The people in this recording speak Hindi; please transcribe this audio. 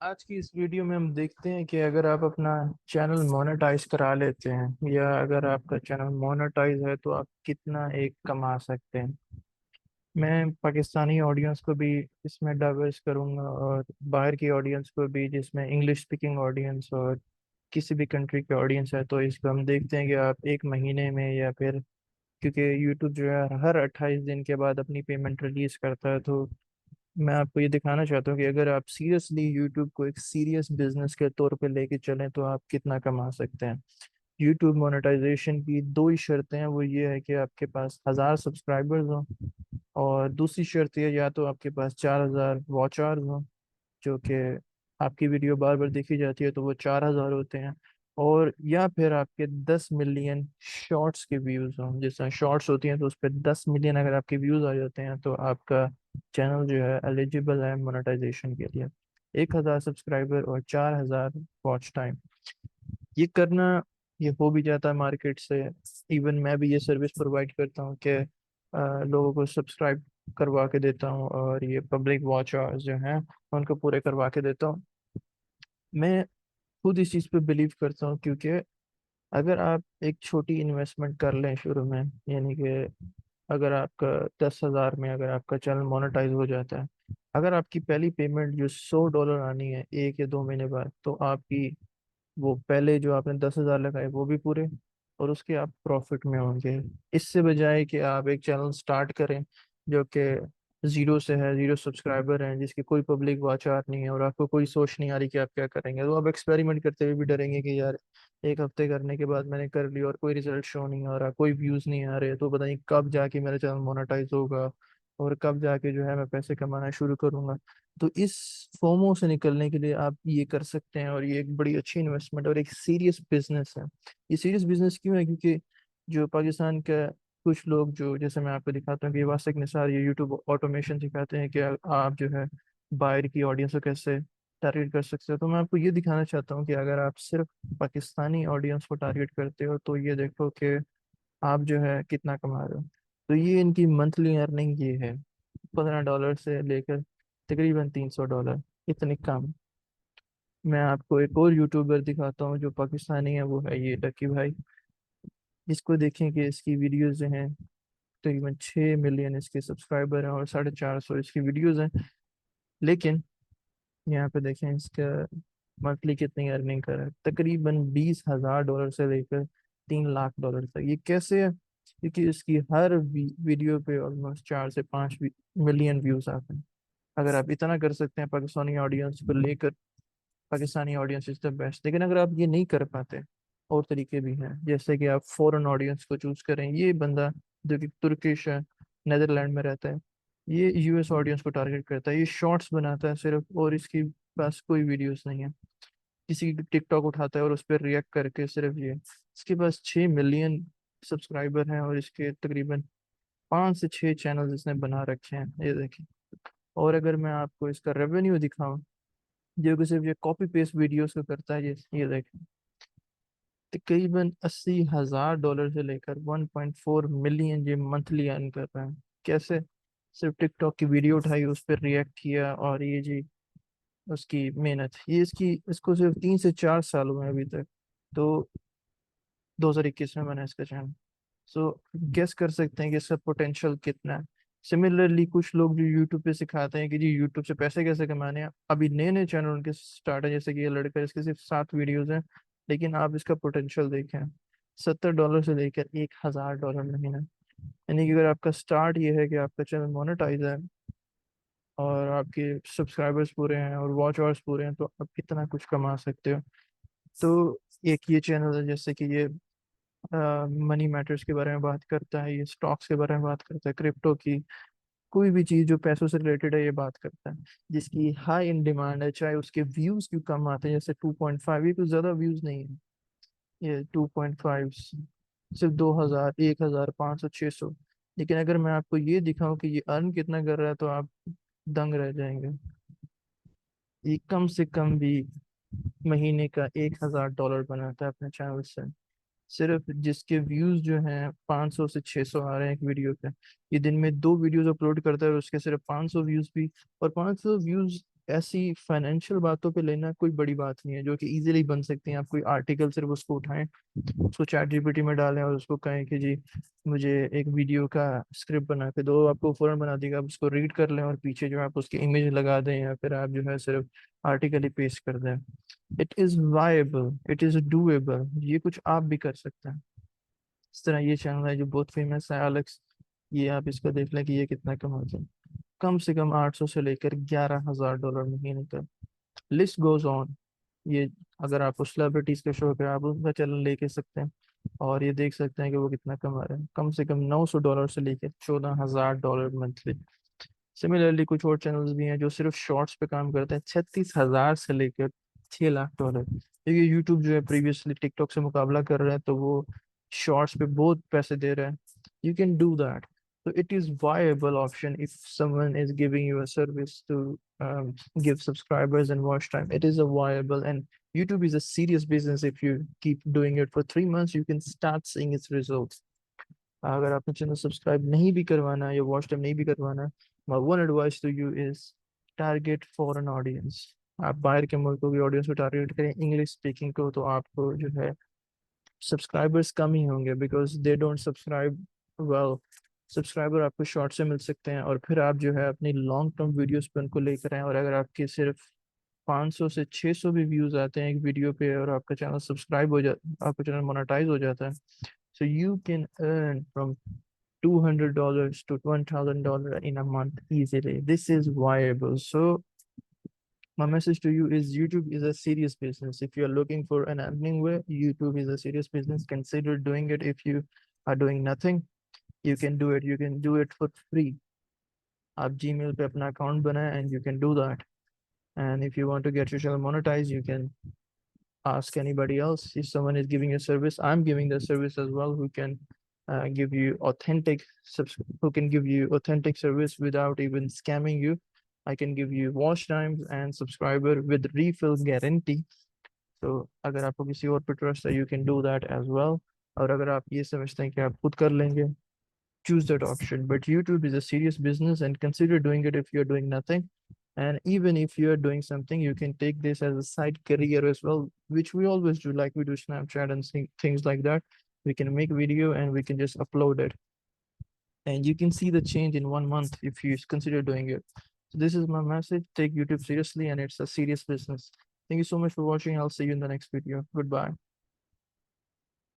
आज की इस वीडियो में हम देखते हैं कि अगर आप अपना चैनल मोनेटाइज करा लेते हैं या अगर आपका चैनल मोनेटाइज है तो आप कितना एक कमा सकते हैं। मैं पाकिस्तानी ऑडियंस को भी इसमें डाइवर्स करूंगा और बाहर की ऑडियंस को भी, जिसमें इंग्लिश स्पीकिंग ऑडियंस और किसी भी कंट्री के ऑडियंस है। तो इसको हम देखते हैं कि आप एक महीने में या फिर, क्योंकि यूट्यूब जो है हर 28 दिन के बाद अपनी पेमेंट रिलीज करता है, तो मैं आपको ये दिखाना चाहता हूँ कि अगर आप सीरियसली यूट्यूब को एक सीरियस बिजनेस के तौर पे लेके चलें तो आप कितना कमा सकते हैं। यूट्यूब मोनेटाइजेशन की दो ही शर्तें हैं, वो ये है कि आपके पास 1000 सब्सक्राइबर्स हों, और दूसरी शर्त ये, या तो आपके पास 4000 वॉच आवर्स हों, जो कि आपकी वीडियो बार बार देखी जाती है तो वो 4000 होते हैं, और या फिर आपके 10 मिलियन शॉर्ट्स के व्यूज़ हों। जिस तरह शॉर्ट्स होती हैं तो उस पर 10 मिलियन अगर आपके व्यूज़ आ जाते हैं तो आपका चैनल जो है एलिजिबल है मोनेटाइजेशन के लिए। 1000 सब्सक्राइबर और 4000 वॉच टाइम, ये करना, ये हो भी जाता है मार्केट से। इवन मैं भी ये सर्विस प्रोवाइड करता हूँ कि लोगों को सब्सक्राइब करवा के देता हूँ, और ये पब्लिक वॉच आवर्स जो हैं उनको पूरे करवा के देता हूँ। मैं खुद इस चीज़ पे बिलीव करता हूँ, क्योंकि अगर आप एक छोटी इन्वेस्टमेंट कर लें शुरू में, यानी कि अगर आपका 10,000 में अगर आपका चैनल मोनेटाइज हो जाता है, अगर आपकी पहली पेमेंट जो $100 आनी है 1 या 2 महीने बाद, तो आपकी वो पहले जो आपने 10,000 लगाए वो भी पूरे, और उसके आप प्रॉफिट में होंगे। इससे बजाय कि आप एक चैनल स्टार्ट करें जो कि जीरो से है, जीरो सब्सक्राइबर हैं, जिसकी कोई पब्लिक वॉच आवर नहीं है, और आपको कोई सोच नहीं आ रही कि आप क्या करेंगे, तो आप एक्सपेरिमेंट करते हुए भी डरेंगे कि यार एक हफ्ते करने के बाद मैंने कर लिया और कोई रिजल्ट शो नहीं आ रहा, कोई व्यूज़ नहीं आ रहे, तो पता नहीं कब जाके मेरा चैनल मोनेटाइज होगा और कब जाके जो है मैं पैसे कमाना शुरू करूंगा। तो इस फोमो से निकलने के लिए आप ये कर सकते हैं, और ये एक बड़ी अच्छी इन्वेस्टमेंट और एक सीरियस बिजनेस है। ये सीरियस बिजनेस क्यों है? क्योंकि जो पाकिस्तान का कुछ लोग, जो जैसे मैं आपको दिखाता हूँ कि वासिक निसार ये यूट्यूब ऑटोमेशन सिखाते हैं कि आप जो है बाहर की ऑडियंस को कैसे टारगेट कर सकते हो। तो मैं आपको ये दिखाना चाहता हूँ कि अगर आप सिर्फ पाकिस्तानी ऑडियंस को टारगेट करते हो तो ये देखो कि आप जो है कितना कमा रहे हो। तो ये इनकी मंथली अर्निंग ये है, $15 से लेकर तकरीबन $300, इतने कम। मैं आपको एक और यूट्यूबर दिखाता हूँ जो पाकिस्तानी है, वो है ये लकी भाई। इसको देखें कि इसकी वीडियोस जो हैं, तकरीबन 6 मिलियन इसके सब्सक्राइबर हैं और 450 इसकी वीडियोस हैं। लेकिन यहाँ पे देखें इसका मंथली कितनी अर्निंग कर रहा है, तकरीबन $20,000 से लेकर $3 लाख तक। ये कैसे है? क्योंकि इसकी हर वीडियो पे ऑलमोस्ट 4 से 5 मिलियन व्यूज आते हैं। अगर आप इतना कर सकते हैं पाकिस्तानी ऑडियंस को लेकर, Pakistani audience is the best. लेकिन अगर आप ये नहीं कर पाते, और तरीके भी हैं, जैसे कि आप फॉरेन ऑडियंस को चूज करें। ये बंदा जो कि तुर्किश है, नेदरलैंड में रहता है, ये यूएस ऑडियंस को टारगेट करता है, ये शॉर्ट्स बनाता है सिर्फ, और इसकी पास कोई वीडियोस नहीं है। किसी की टिकटॉक उठाता है और उस पर रिएक्ट करके सिर्फ ये, इसके पास 6 मिलियन सब्सक्राइबर हैं, और इसके तकरीबन 5 से 6 चैनल इसने बना रखे हैं, ये देखिए। और अगर मैं आपको इसका रेवेन्यू दिखाऊं, जो कि सिर्फ ये कॉपी पेस्ट वीडियोस को करता है, ये देखें, तकरीबन $80,000 से लेकर 1.4 मिलियन ये मंथली अर्न कर रहे हैं। कैसे? सिर्फ टिकटॉक की वीडियो उठाई, उस पर रिएक्ट किया, और ये जी उसकी मेहनत, ये इसको सिर्फ 3 से 4 साल हुए हैं अभी तक। तो 2021 में बना इसका चैनल। सो गेस कर सकते हैं कि इसका पोटेंशियल कितना है। सिमिलरली कुछ लोग जो यूट्यूब पे सिखाते हैं कि जी यूट्यूब से पैसे कैसे कमाने हैं, अभी नए नए चैनल उनके स्टार्ट है, जैसे कि ये लड़का, इसके सिर्फ 7 वीडियोज हैं, लेकिन आप इसका पोटेंशियल देखें, $70 से लेकर $1,000 महीना। यानी कि अगर आपका स्टार्ट ये है कि आपका चैनल मोनेटाइज है और आपके सब्सक्राइबर्स पूरे हैं और वॉच आवर्स पूरे हैं, तो आप कितना कुछ कमा सकते हो। तो एक ये चैनल है, जैसे कि ये मनी मैटर्स के बारे में बात करता है, ये स्टॉक्स के बारे में बात करता है, क्रिप्टो की कोई भी चीज़ जो पैसों से रिलेटेड है ये बात करता है, जिसकी हाई इन डिमांड है, चाहे उसके व्यूज़ क्यों कम आते हैं। जैसे 2.5, ये कुछ ज़्यादा व्यूज़ नहीं है, ये 2.5 सिर्फ 2,000, 1,000, 500, 600। लेकिन अगर मैं आपको ये दिखाऊं कि ये अर्न कितना कर रहा है, तो आप दंग रह जाएंगे। ये कम से कम भी महीने का $1,000 बनाता है अपने चैनल से, सिर्फ जिसके व्यूज जो हैं 500 से 600 आ रहे हैं एक वीडियो पे। ये दिन में 2 वीडियोस अपलोड करता है और उसके सिर्फ 500 व्यूज भी, और 500 व्यूज ऐसी फाइनेंशियल बातों पे लेना कोई बड़ी बात नहीं है, जो कि इजीली बन सकती हैं। आप कोई आर्टिकल सिर्फ उसको उठाएं, उसको चैट जीपीटी में डालें और उसको कहें कि जी मुझे एक वीडियो का स्क्रिप्ट बना के दो, आपको फौरन बना देगा। आप उसको रीड कर लें और पीछे जो है आप उसकी इमेज लगा दें, या फिर आप जो है सिर्फ आर्टिकल ही पेस्ट कर दें। It is viable, it is doable, ये कुछ आप भी कर सकते हैं। इस तरह ये चैनल है जो बहुत फेमस है, एलेक्स। ये आप इसका देख लें कि ये कितना कमाते हैं। कम से कम 800 से लेकर $11,000 महीने का। List goes on. ये अगर आपको सेलिब्रिटीज का शौक है, आप उनका चैनल लेके सकते हैं और ये देख सकते हैं कि वो कितना कमा रहे हैं। कम से कम $900 से लेकर $14,000 मंथली। सिमिलरली कुछ और चैनल्स भी हैं जो सिर्फ शॉर्ट्स पे काम करते हैं, 36,000 से लेकर $6 लाख। क्योंकि यूट्यूब जो है प्रीवियसली टिकटॉक से मुकाबला कर रहा है, तो वो शॉर्ट्स पे बहुत पैसे दे रहा है। You can do that. So it is viable option if someone is giving you a service to give subscribers and watch time. It is a viable, and YouTube is a serious business. If you keep doing it for 3 months, you can start seeing its results. अगर आपने चैनल सब्सक्राइब नहीं भी करवाना या वॉच टाइम नहीं भी करवाना, my one advice to you is target foreign audience. आप बाहर के मुल्कों की ऑडियंस को टारगेट करें, इंग्लिश स्पीकिंग को, तो आपको जो है सब्सक्राइबर्स कम ही होंगे, because they don't subscribe well. Subscriber आपको शॉर्ट से मिल सकते हैं, और फिर आप जो है अपनी लॉन्ग टर्म वीडियोस पे उनको लेकर आए। और अगर आपके सिर्फ 500 से 600 भी व्यूज आते हैं एक वीडियो पे, और आपका चैनल सब्सक्राइब हो जा आपका चैनल मोनेटाइज हो जाता है, so you can earn from $200 to $1,000 in a month easily. This is viable. So my message to you is YouTube is a serious business. If you're looking for an earning way, YouTube is a serious business. Consider doing it. If you are doing nothing, you can do it. You can do it for free. आप Gmail पे अपना account बनाए and you can do that. And if you want to get your channel monetized, you can ask anybody else. If someone is giving a service, I'm giving the service as well, who can give you who can give you authentic service without even scamming you. I can give you watch times and subscriber with refill guarantee. तो अगर आपको किसी और पे ट्रस्ट है, you can do that as well. और अगर आप ये समझते हैं कि आप खुद कर लेंगे, choose that option. But YouTube is a serious business, and consider doing it if you're doing nothing. And even if you're doing something, you can take this as a side career as well, which we always do, like we do Snapchat and things like that. We can make video and we can just upload it, and you can see the change in 1 month if you consider doing it. So this is my message. Take YouTube seriously, and it's a serious business. Thank you so much for watching. I'll see you in the next video. Goodbye.